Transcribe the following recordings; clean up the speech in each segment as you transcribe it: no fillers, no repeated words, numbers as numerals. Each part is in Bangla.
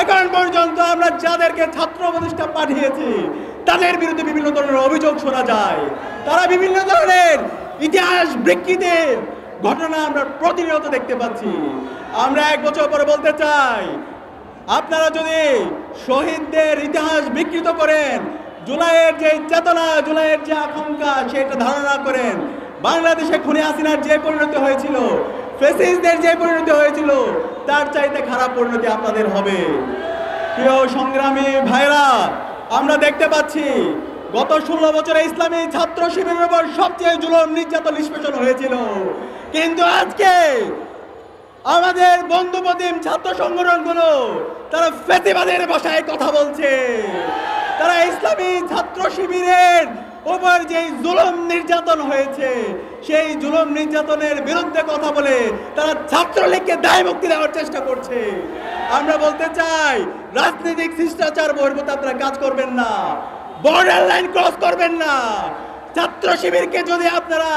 এখন পর্যন্ত আমরা যাদেরকে ছাত্র উপদেষ্টা পাঠিয়েছি তাদের বিরুদ্ধে বিভিন্ন ধরনের অভিযোগ শোনা যায়। তারা বিভিন্ন ধরনের ইতিহাস বিকৃত ঘটনা আমরা প্রতিনিয়ত দেখতে পাচ্ছি। আমরা এক বছর পরে বলতে চাই, আপনারা যদি শহীদদের ইতিহাস বিকৃত করেন, জুলাইয়ের যে চেতনা, জুলাইয়ের যে আকাঙ্ক্ষা সেটা ধারণা করেন, বাংলাদেশে খুনি হাসিনার যে পরিণতি হয়েছিল, ফ্যাসিস্টদের যে পরিণতি হয়েছিল, তার চাইতে খারাপ পরিণতি আপনাদের হবে। প্রিয় সংগ্রামী ভাইরা, আমরা দেখতে পাচ্ছি গত 16 বছরে ইসলামী ছাত্র শিবিরের উপর সবচেয়ে জুলুম নির্যাতন নিষ্পেষণ হয়েছিল, কিন্তু আজকে আমাদের বন্ধুপ্রতিম ছাত্র সংগঠনগুলো তারা ফ্যাসিবাদের ভাষায় কথা বলছে। তারা ইসলামী ছাত্র শিবিরের উপর যে জুলুম নির্যাতন হয়েছে সেই জুলুম নির্যাতনের বিরুদ্ধে কথা বলে তারা ছাত্রলীগকে দায় মুক্তি দেওয়ার চেষ্টা করছে। আমরা বলতে চাই, রাজনৈতিক শিষ্টাচার বহির্ভূত আপনারা কাজ করবেন না, বর্ডার লাইন ক্রস করবেন না। ছাত্র শিবিরকে যদি আপনারা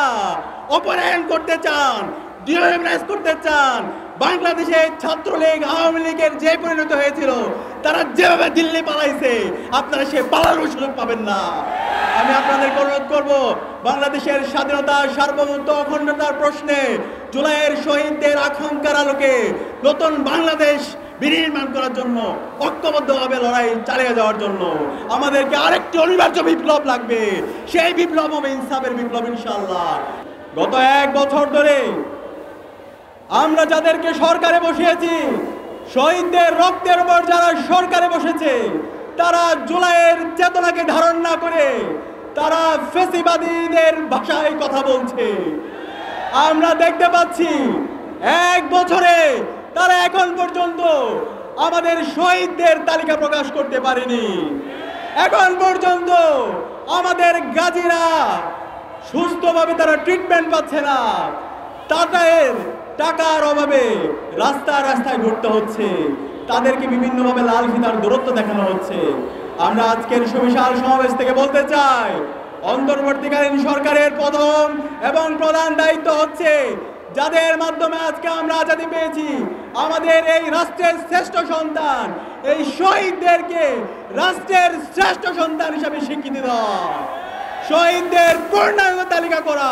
অপহরণ করতে চান, ডিমোরালাইজ করতে চান, বাংলাদেশে ছাত্রলীগ আওয়ামী লীগের যে পরিণত হয়েছিল, তারা যেভাবে দিল্লি পালাইছে, আপনারা সে পালানোর সুযোগ পাবেন না। আমি আপনাদেরকে অনুরোধ করব, বাংলাদেশের স্বাধীনতা, সার্বভৌমত্ব, অখণ্ডতার প্রশ্নে জুলাইয়ের শহীদদের আকাঙ্ক্ষার আলোকে নতুন বাংলাদেশ বিনির্মাণ করার জন্য ঐক্যবদ্ধভাবে লড়াই চালিয়ে যাওয়ার জন্য আমাদেরকে আরেকটি অনিবার্য বিপ্লব লাগবে। সেই বিপ্লব হবে ইনসাফের বিপ্লব, ইনশাআল্লাহ। গত 1 বছর ধরে আমরা যাদেরকে সরকারে বসিয়েছি, শহীদদের রক্তের উপর যারা সরকারে বসেছে, তারা জুলাইয়ের চেতনাকে ধারণ না করে তারা ফ্যাসিবাদীদের ভাষায় কথা বলছে। আমরা দেখতে পাচ্ছি 1 বছরে তারা এখন পর্যন্ত আমাদের শহীদদের তালিকা প্রকাশ করতে পারেনি। এখন পর্যন্ত আমাদের গাজীরা সুস্থভাবে তারা ট্রিটমেন্ট পাচ্ছে না। টাকার অভাবে রাস্তায় রাস্তায় ঘুরতে হচ্ছে, তাদেরকে বিভিন্নভাবে লাল ফিতার দূরত্ব দেখানো হচ্ছে। আমরা আজকের সুবিশাল সমাবেশ থেকে বলতে চাই, অন্তর্বর্তীকালীন সরকারের প্রথম এবং প্রধান দায়িত্ব হচ্ছে, যাদের মাধ্যমে আজকে আমরা আজাদি পেয়েছি, আমাদের এই রাষ্ট্রের শ্রেষ্ঠ সন্তান, এই শহীদদেরকে রাষ্ট্রের শ্রেষ্ঠ সন্তান হিসাবে স্বীকৃতি দেওয়া, শহীদদের পূর্ণাঙ্গ তালিকা করা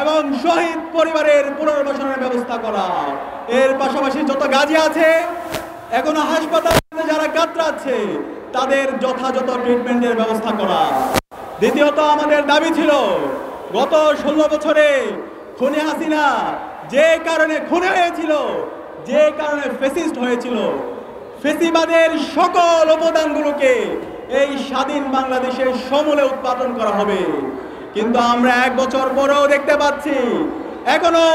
এবং শহীদ পরিবারের পুনর্বাসনের ব্যবস্থা করা। এর পাশাপাশি যত গাজী আছে, এখনো হাসপাতালে যারা কাতরাচ্ছে, তাদের যথাযথ ট্রিটমেন্টের ব্যবস্থা করা। দ্বিতীয়ত আমাদের দাবি ছিল, গত 16 বছরে খুনি হাসিনা যে কারণে খুনি হয়েছিল, যে কারণে ফ্যাসিস্ট হয়েছিল, ফ্যাসিবাদের সকল উপাদানগুলোকে এই স্বাধীন বাংলাদেশের সমূলে উৎপাদন করা হবে। কিন্তু আমরা 1 বছর পরেও দেখতে পাচ্ছি এখনো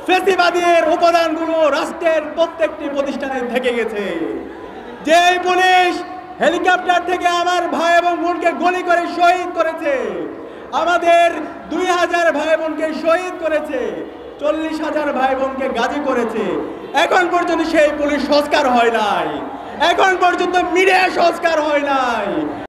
ফ্যাসিবাদের উপাদানগুলো রাষ্ট্রের প্রত্যেকটি প্রতিষ্ঠানে থেকে গেছে। যে পুলিশ হেলিকপ্টার থেকে আমার ভাই এবং বোনকে গুলি করে শহীদ করেছে, আমাদের 2000 ভাই বোনকে শহীদ করেছে, 40,000 ভাই বোনকে গাজী করেছে, এখন পর্যন্ত সেই পুলিশ সংস্কার হয় নাই, এখন পর্যন্ত মিডিয়া সংস্কার হয় নাই।